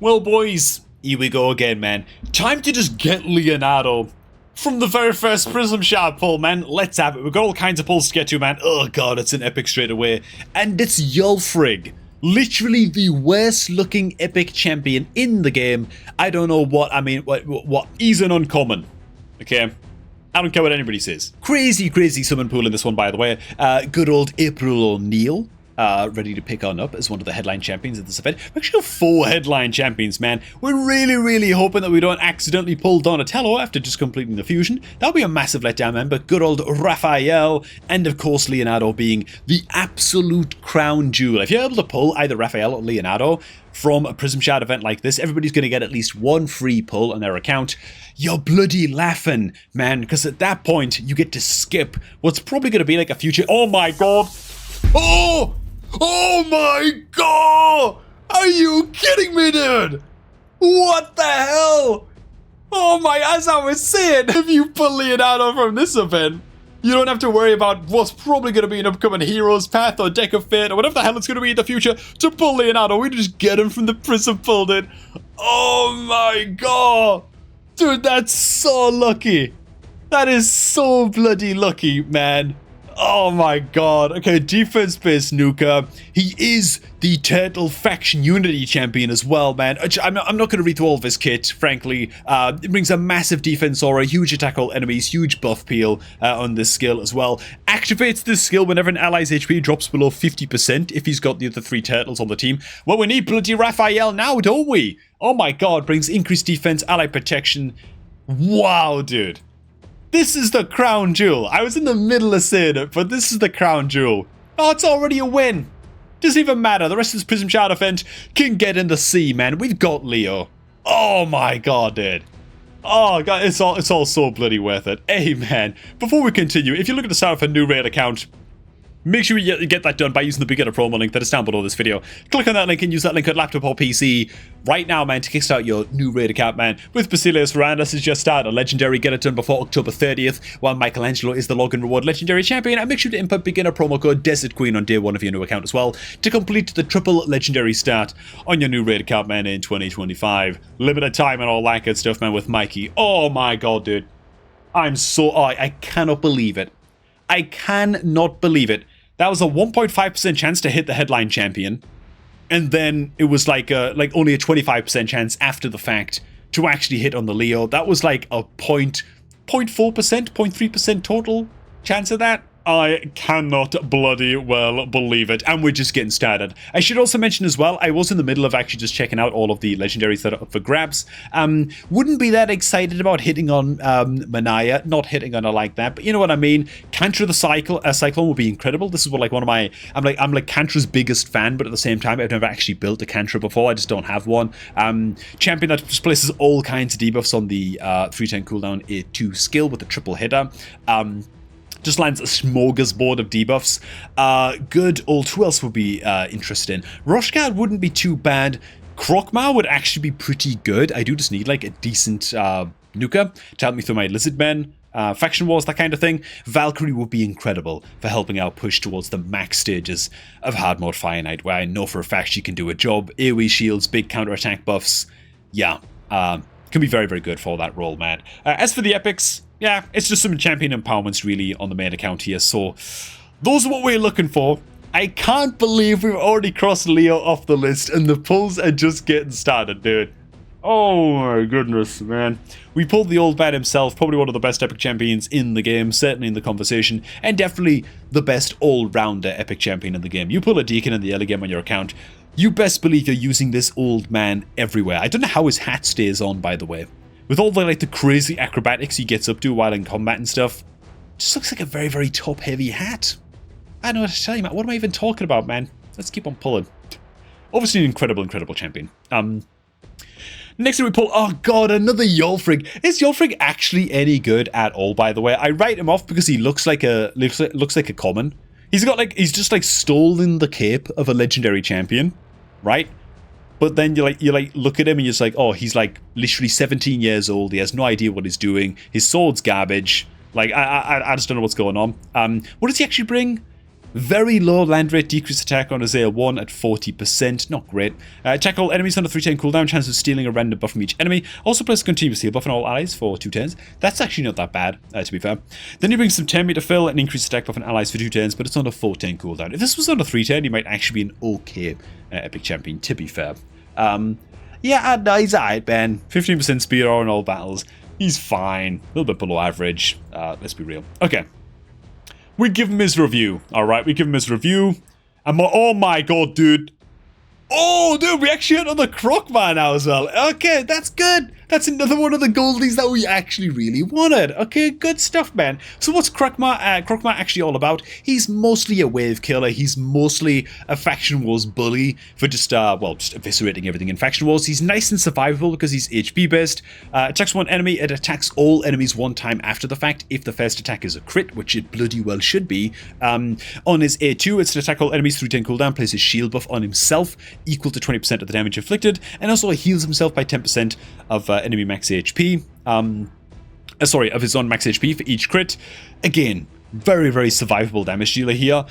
Well, boys, here we go again, man. Time to just get Leonardo from the very first Prism Shard pull, man. Let's have it. We've got all kinds of pulls to get to, man. Oh, God, it's an epic straight away. And it's Yulfrig. Literally the worst looking epic champion in the game. I don't know what, what? He's an uncommon. Okay? I don't care what anybody says. Crazy, crazy summon pool in this one, by the way. Good old April O'Neil. Ready to pick on up as one of the headline champions of this event. We actually got 4 headline champions, man. We're really hoping that we don't accidentally pull Donatello after just completing the fusion. That'll be a massive letdown, man. But good old Raphael, and of course Leonardo being the absolute crown jewel. If you're able to pull either Raphael or Leonardo from a Prism Shard event like this, everybody's going to get at least 1 free pull on their account. You're bloody laughing, man, because at that point, you get to skip what's probably going to be like a future... Oh my god! Oh my god! Are you kidding me, dude? What the hell? Oh my, as I was saying, if you pull Leonardo from this event, you don't have to worry about what's probably going to be an upcoming Hero's Path or Deck of Fate or whatever the hell it's going to be in the future to pull Leonardo. We just get him from the Prism pull, dude. Oh my god! Dude, that's so lucky. That is so bloody lucky, man. Oh my god. Okay, defense-based Nuka. He is the Turtle Faction Unity champion as well, man. I'm not going to read through all of his kit, frankly. It brings a massive defense aura, huge attack all enemies, huge buff peel on this skill as well. Activates this skill whenever an ally's HP drops below 50% if he's got the other 3 turtles on the team. Well, we need bloody Raphael now, don't we? Oh my god, brings increased defense, ally protection. Wow, dude. This is the crown jewel. I was in the middle of saying it, but this is the crown jewel. Oh, it's already a win. Doesn't even matter. The rest of this Prism Shard event can get in the sea, man. We've got Leo. Oh my god, dude. Oh god, it's all so bloody worth it. Hey, man. Before we continue, if you're looking to start off a new raid account, make sure you get that done by using the beginner promo link that is down below this video. Click on that link and use that link at laptop or PC right now, man, to kickstart your new raid account, man. With Basilius Ferrandis has just started a legendary. Get it done before October 30th, while Michelangelo is the login reward legendary champion. And make sure to input beginner promo code Desert Queen on day 1 of your new account as well to complete the triple legendary start on your new raid account, man, in 2025. Limited time and all that good stuff, man, with Mikey. Oh my god, dude. I cannot believe it. I cannot believe it. That was a 1.5% chance to hit the headline champion, and then it was like only a 25% chance after the fact to actually hit on the Leo. That was like a 0.4%, 0.3% total chance of that. I cannot bloody well believe it, and we're just getting started. I should also mention as well, I was in the middle of actually just checking out all of the legendaries that are up for grabs. Wouldn't be that excited about hitting on Manaya, not hitting on her like that, but you know what I mean. Kantra the Cyclone would be incredible. This is what like one of my, I'm like Kantra's biggest fan, but at the same time, I've never actually built a Kantra before. I just don't have one. Champion that displaces all kinds of debuffs on the 310 cooldown A2 skill with a triple hitter. Just lands a smorgasbord of debuffs. Good old, who else would be interested in? Roshgard wouldn't be too bad. Krokmar would actually be pretty good. I do just need like a decent Nuka to help me through my Lizardmen, Faction Wars, that kind of thing. Valkyrie would be incredible for helping out push towards the max stages of hard mode Fire Knight, where I know for a fact she can do a job. AoE shields, big counterattack buffs. Yeah, can be very good for that role, man. As for the epics, yeah, it's just some champion empowerments really on the main account here, so those are what we're looking for. I can't believe we've already crossed Leo off the list and the pulls are just getting started, dude. Oh my goodness, man. We pulled the old man himself, probably one of the best epic champions in the game, certainly in the conversation, and definitely the best all-rounder epic champion in the game. You pull a Deacon in the early game on your account, you best believe you're using this old man everywhere. I don't know how his hat stays on, by the way. With all the the crazy acrobatics he gets up to while in combat and stuff, just looks like a very top-heavy hat. I don't know what to tell you, man. What am I even talking about, man? Let's keep on pulling. Obviously an incredible champion. Next thing we pull, oh god, another Yulfrig. Is Yulfrig actually any good at all, by the way? I write him off because he looks like a common. He's just stolen the cape of a legendary champion, right? But then you look at him and you're just like, oh, he's like literally 17 years old. He has no idea what he's doing. His sword's garbage. Like, I just don't know what's going on. What does he actually bring? Very low land rate, decreased attack on his A1 at 40%. Not great. Attack all enemies on a 3-turn cooldown, chance of stealing a random buff from each enemy. Also places a continuous heal buff on all allies for 2 turns. That's actually not that bad, to be fair. Then he brings some 10 meter fill and increased attack buff on allies for 2 turns, but it's on a 4-turn cooldown. If this was on a 3-turn, he might actually be an okay epic champion, to be fair. Yeah, no, he's alright, man. 15% speed on all battles. He's fine. A little bit below average. Let's be real. Okay. We give him his review. Alright, we give him his review. And oh my god, dude. Oh, dude, we actually hit on the Crocman now as well. Okay, that's good. That's another one of the goldies that we actually really wanted. Okay, good stuff, man. So what's Crocman actually all about? He's mostly a wave killer. He's mostly a Faction Wars bully for just eviscerating everything in Faction Wars. He's nice and survivable because he's HP based. Attacks one enemy, it attacks all enemies one time after the fact if the first attack is a crit, which it bloody well should be. On his A2, it's to attack all enemies 3-turn cooldown, places shield buff on himself, equal to 20% of the damage inflicted, and also heals himself by 10% of enemy max HP. Of his own max HP for each crit. Again, very, very survivable damage dealer here.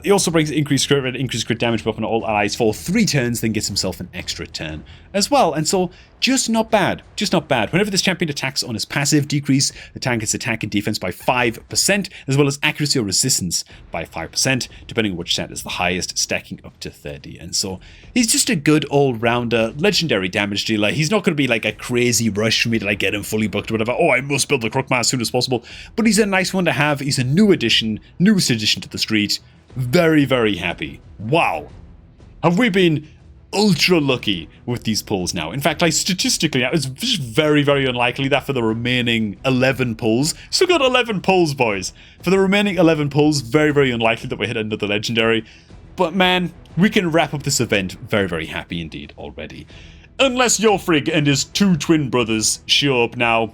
He also brings increased crit rate, increased crit damage buff on all allies for 3 turns, then gets himself an extra turn as well. And so, just not bad. Just not bad. Whenever this champion attacks on his passive, decrease the target's attack and defense by 5%, as well as accuracy or resistance by 5%, depending on which stat is the highest, stacking up to 30. And so, he's just a good all-rounder, legendary damage dealer. He's not going to be like a crazy rush for me to like get him fully booked or whatever. Oh, I must build the Crookman as soon as possible. But he's a nice one to have. He's a newest addition to the street. Very, very happy. Wow. Have we been ultra lucky with these pulls now? In fact, like statistically, it's just very, very unlikely that for the remaining 11 pulls, still got 11 pulls, boys. For the remaining 11 pulls, very, very unlikely that we hit another legendary. But man, we can wrap up this event very, very happy indeed already. Unless Yofrig and his 2 twin brothers show up now,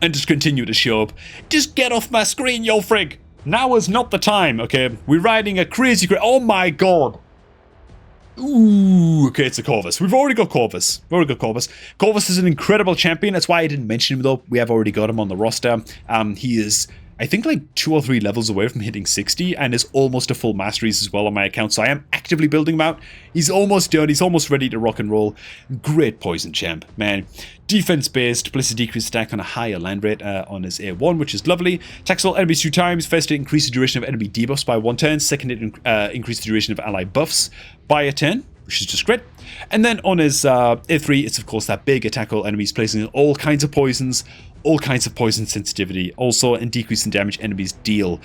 and just continue to show up. Just get off my screen, Yofrig! Now is not the time, okay? We're riding a crazy... Oh my god! Ooh, okay, it's a Corvus. We've already got Corvus. Corvus is an incredible champion. That's why I didn't mention him, though. We have already got him on the roster. He is, I think, like 2 or 3 levels away from hitting 60 and is almost a full masteries as well on my account. So I am actively building him out. He's almost done. He's almost ready to rock and roll. Great poison champ, man. Defense-based, places a decreased attack on a higher land rate on his A1, which is lovely. Attacks all enemies 2 times. First, it increases the duration of enemy debuffs by 1 turn. Second, it increases the duration of ally buffs by a turn, which is just great. And then on his A3, it's of course that big attack all enemies, placing all kinds of poisons, all kinds of poison sensitivity, also, and decreasing damage enemies deal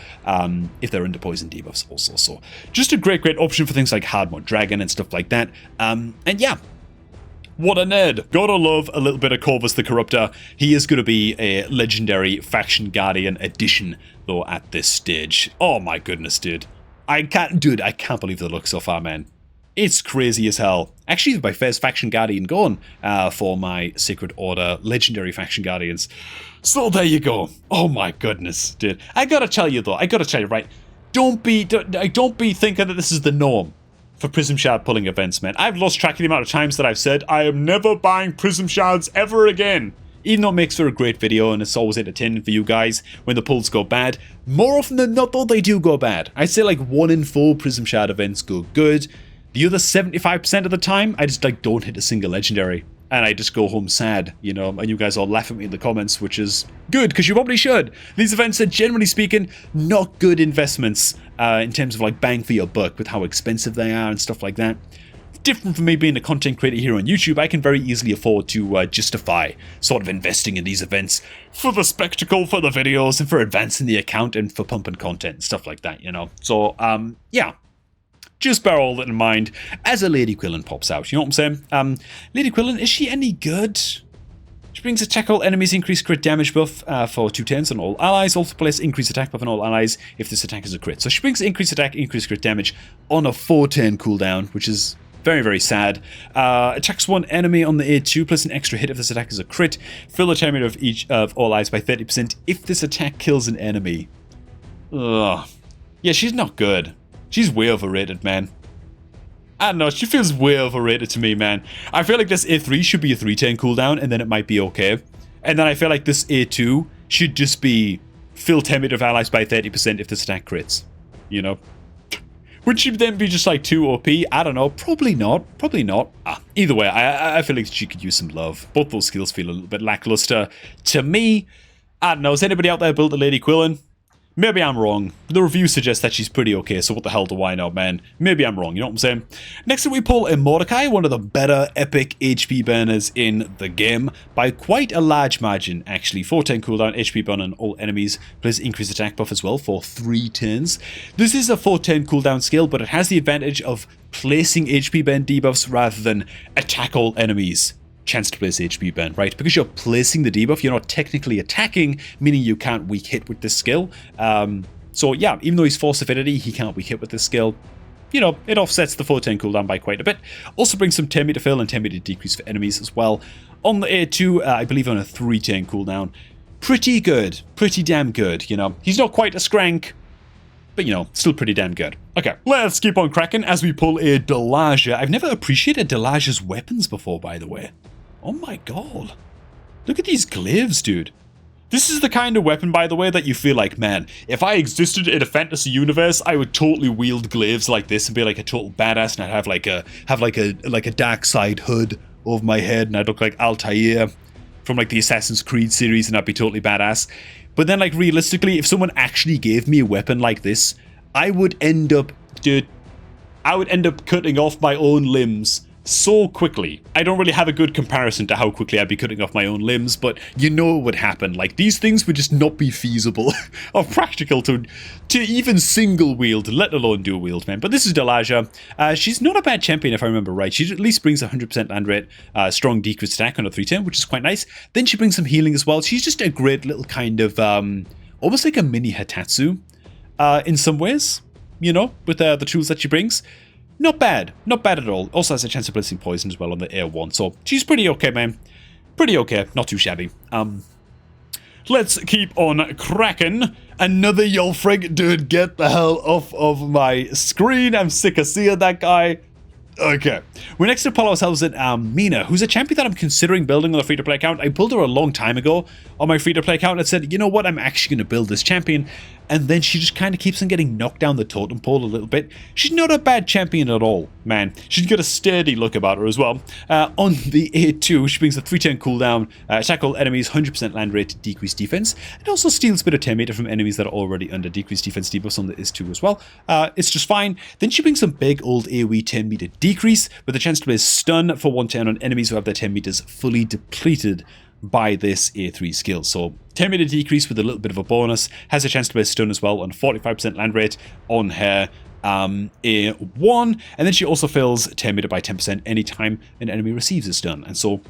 if they're under poison debuffs also. So just a great option for things like Hard Mode Dragon and stuff like that. And yeah. What a nerd. Gotta love a little bit of Corvus the Corruptor. He is going to be a legendary Faction Guardian addition, though, at this stage. Oh my goodness, dude. I can't believe the look so far, man. It's crazy as hell. Actually, my first Faction Guardian going for my Sacred Order Legendary Faction Guardians. So there you go. Oh my goodness, dude. I gotta tell you, though, right? Don't be thinking that this is the norm for Prism Shard pulling events, man. I've lost track of the amount of times that I've said, I am never buying Prism Shards ever again. Even though it makes for a great video and it's always entertaining for you guys when the pulls go bad, more often than not, though, they do go bad. I'd say like 1 in 4 Prism Shard events go good. The other 75% of the time, I just like don't hit a single legendary. And I just go home sad, you know, and you guys all laugh at me in the comments, which is good, because you probably should. These events are, generally speaking, not good investments in terms of, like, bang for your buck with how expensive they are and stuff like that. Different from me being a content creator here on YouTube, I can very easily afford to justify sort of investing in these events for the spectacle, for the videos, and for advancing the account, and for pumping content and stuff like that, you know. So, yeah. Just bear all that in mind as a Lady Quillen pops out. You know what I'm saying? Lady Quillen, is she any good? She brings attack all enemies, increased crit damage buff for 2 turns on all allies. Also place increased attack buff on all allies if this attack is a crit. So she brings increased attack, increased crit damage on a 4-turn cooldown, which is very, very sad. Attacks 1 enemy on the A2, plus an extra hit if this attack is a crit. Fill the damage of each of all allies by 30% if this attack kills an enemy. Ugh. Yeah, she's not good. She's way overrated, man. I don't know, she feels way overrated to me, man. I feel like this A3 should be a 3-turn cooldown, and then it might be okay. And then I feel like this A2 should just be fill 10 meter of allies by 30% if this attack crits. you know? Would she then be just like too OP? I don't know. Probably not. Probably not. Either way, I feel like she could use some love. Both those skills feel a little bit lackluster. To me, I don't know. Has anybody out there built a Lady Quillen? Maybe I'm wrong. The review suggests that she's pretty okay, so what the hell do I know, man? Maybe I'm wrong, you know what I'm saying? Next up we pull a Mordecai, one of the better epic HP burners in the game, by quite a large margin, actually. 410 cooldown, HP burn on all enemies, plus increased attack buff as well for 3 turns. This is a 410 cooldown skill, but it has the advantage of placing HP burn debuffs rather than attack all enemies. Chance to place HP burn, right? Because you're placing the debuff, you're not technically attacking, meaning you can't weak hit with this skill. So yeah, even though he's Force Affinity, he can't weak hit with this skill. You know, it offsets the 410 cooldown by quite a bit. Also brings some 10 meter fill and 10 meter decrease for enemies as well. On the A2, I believe on a 310 cooldown. Pretty good. Pretty damn good, you know. He's not quite a Skrank, but you know, still pretty damn good. Okay, let's keep on cracking as we pull a Delaja. I've never appreciated Delaja's weapons before, by the way. Oh my god. Look at these glaives, dude. This is the kind of weapon, by the way, that you feel like, man, if I existed in a fantasy universe, I would totally wield glaives like this and be like a total badass, and I'd have like a dark side hood over my head, and I'd look like Altair from like the Assassin's Creed series, and I'd be totally badass. But then, like, realistically, if someone actually gave me a weapon like this, I would end up, dude, I would end up cutting off my own limbs so quickly. I don't really have a good comparison to how quickly I'd be cutting off my own limbs, but you know what would happen. Like, these things would just not be feasible or practical to even single wield, let alone dual wield, man. But this is Delaja. She's not a bad champion if I remember right. She at least brings 100% land rate, strong decreased attack on a 310, which is quite nice. Then she brings some healing as well. She's just a great little kind of, almost like a mini Hatatsu in some ways, you know, with the tools that she brings. Not bad. Not bad at all. Also has a chance of placing poison as well on the air 1. So she's pretty okay, man. Pretty okay. Not too shabby. Let's keep on cracking. Another Yolfrig. Dude, get the hell off of my screen. I'm sick of seeing that guy. Okay. We next to pull ourselves at Mina, who's a champion that I'm considering building on the free-to-play account. I built her a long time ago on my free-to-play account and said, you know what, I'm actually going to build this champion. And then she just kind of keeps on getting knocked down the totem pole a little bit. She's not a bad champion at all, man. She's got a sturdy look about her as well. On the A2, she brings a 310 cooldown, attack all enemies, 100% land rate, decreased defense. It also steals a bit of 10 meter from enemies that are already under decreased defense debuffs on the S2 as well. It's just fine. Then she brings some big old AoE 10 meter decrease with a chance to place stun for 110 on enemies who have their 10 meters fully depleted by this A3 skill. So 10 meter decrease with a little bit of a bonus, has a chance to place stun as well on 45% land rate on her A1, and then she also fills 10 meter by 10% anytime an enemy receives a stun. And so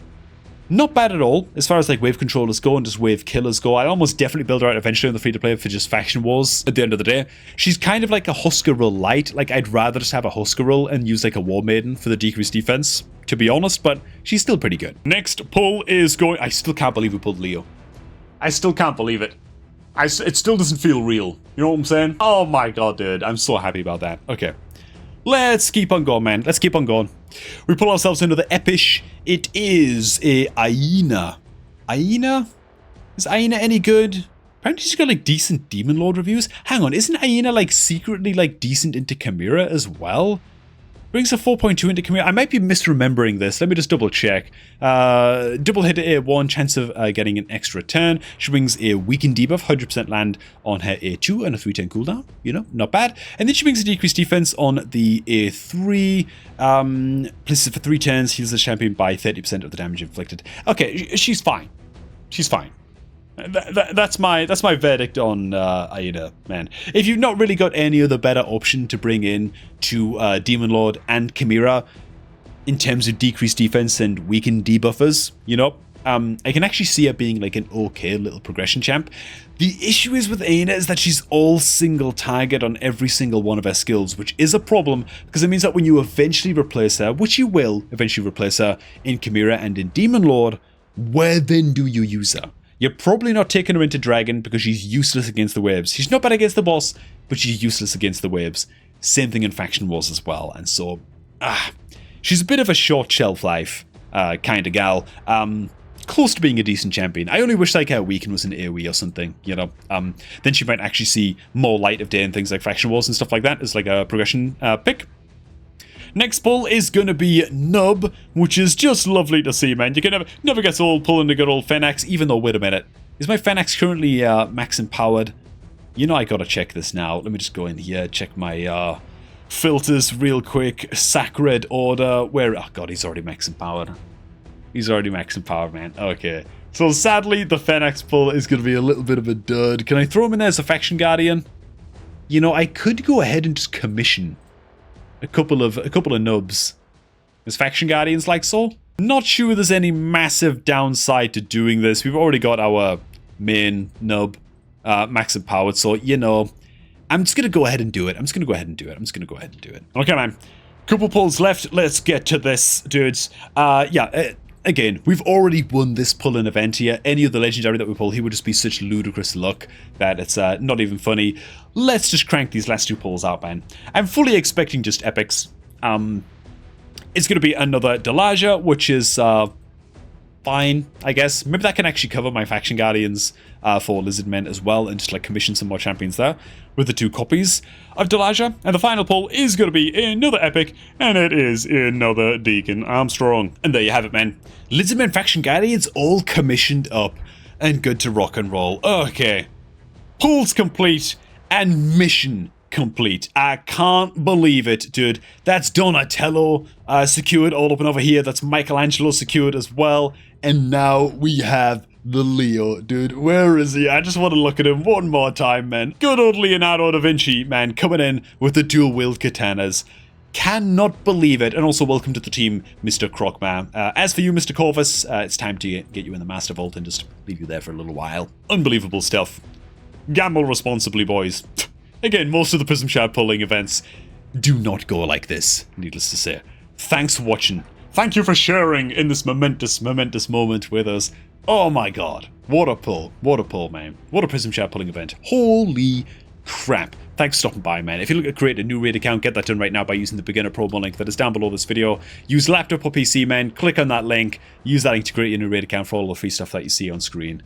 not bad at all as far as like wave controllers go and just wave killers go. I almost definitely build her out eventually on the free-to-play for just faction wars at the end of the day. She's kind of like a Huskarl light. Like, I'd rather just have a Huskarl and use like a War Maiden for the decreased defense, to be honest, but she's still pretty good. Next pull is going... I still can't believe we pulled Leo. I still can't believe it. It still doesn't feel real. You know what I'm saying? Oh my god, dude. I'm so happy about that. Okay. Let's keep on going, man. Let's keep on going. We pull ourselves into the Epish. It is a Aina. Aina? Is Aina any good? Apparently she's got like decent Demon Lord reviews. Hang on, isn't Aina like secretly like decent into Chimera as well? Brings a 4.2 into Chimera. I might be misremembering this. Let me just double check. Double hit A1, chance of getting an extra turn. She brings a weakened debuff, 100% land on her A2 and a 310 cooldown. You know, not bad. And then she brings a decreased defense on the A3. Places it for 3 turns, heals the champion by 30% of the damage inflicted. Okay, she's fine. She's fine. That's my verdict on Aina, man. If you've not really got any other better option to bring in to Demon Lord and Chimera in terms of decreased defense and weakened debuffers, you know, I can actually see her being like an okay little progression champ. The issue is with Aina is that she's all single target on every single one of her skills, which is a problem because it means that when you eventually replace her, which you will eventually replace her in Chimera and in Demon Lord, where then do you use her? You're probably not taking her into Dragon because she's useless against the waves. She's not bad against the boss, but she's useless against the waves. Same thing in Faction Wars as well. And so, she's a bit of a short shelf life kind of gal. close to being a decent champion. I only wish like her weekend was an AoE or something, you know. Then she might actually see more light of day and things like faction wars and stuff like that as like a progression pick. Next pull is going to be Nub, which is just lovely to see, man. You can never get old pulling the good old Fennex, even though, wait a minute. Is my Fennex currently max empowered? You know I gotta check this now. Let me just go in here, check my filters real quick. Sacred Order. Where? Oh god, he's already max empowered. He's already max empowered, man. Okay. So sadly, the Fennex pull is going to be a little bit of a dud. Can I throw him in there as a Faction Guardian? You know, I could go ahead and just commission a couple of nubs as Faction Guardians like so. Not sure there's any massive downside to doing this. We've already got our main nub max empowered, so you know, I'm just gonna go ahead and do it. Okay, man. Couple pulls left. Let's get to this, dudes. Again, we've already won this pull-in event here. Any other legendary that we pull, he would just be such ludicrous luck that it's not even funny. Let's just crank these last two pulls out, man. I'm fully expecting just epics. It's going to be another Delaja, which is fine, I guess. Maybe that can actually cover my Faction Guardians for Lizardmen as well, and just like commission some more champions there with the two copies of Delaja. And the final pull is going to be another epic, and it is another Deacon Armstrong. And there you have it, man. Lizardmen Faction Guardians all commissioned up and good to rock and roll. Okay. Pulls complete and mission complete. I can't believe it, dude. That's Donatello secured all up and over here. That's Michelangelo secured as well. And now we have the Leo, dude. Where is he? I just want to look at him one more time, man. Good old Leonardo da Vinci, man, coming in with the dual-wield katanas. Cannot believe it. And also welcome to the team, Mr. Krogmar. As for you, Mr. Corvus, it's time to get you in the Master Vault and just leave you there for a little while. Unbelievable stuff. Gamble responsibly, boys. Again, most of the Prism Shard pulling events do not go like this, needless to say. Thanks for watching. Thank you for sharing in this momentous moment with us. Oh my god. What a pull. What a pull, man. What a Prism Shard pulling event. Holy crap. Thanks for stopping by, man. If you're looking to create a new raid account, get that done right now by using the beginner promo link that is down below this video. Use laptop or PC, man. Click on that link. Use that link to create your new raid account for all the free stuff that you see on screen.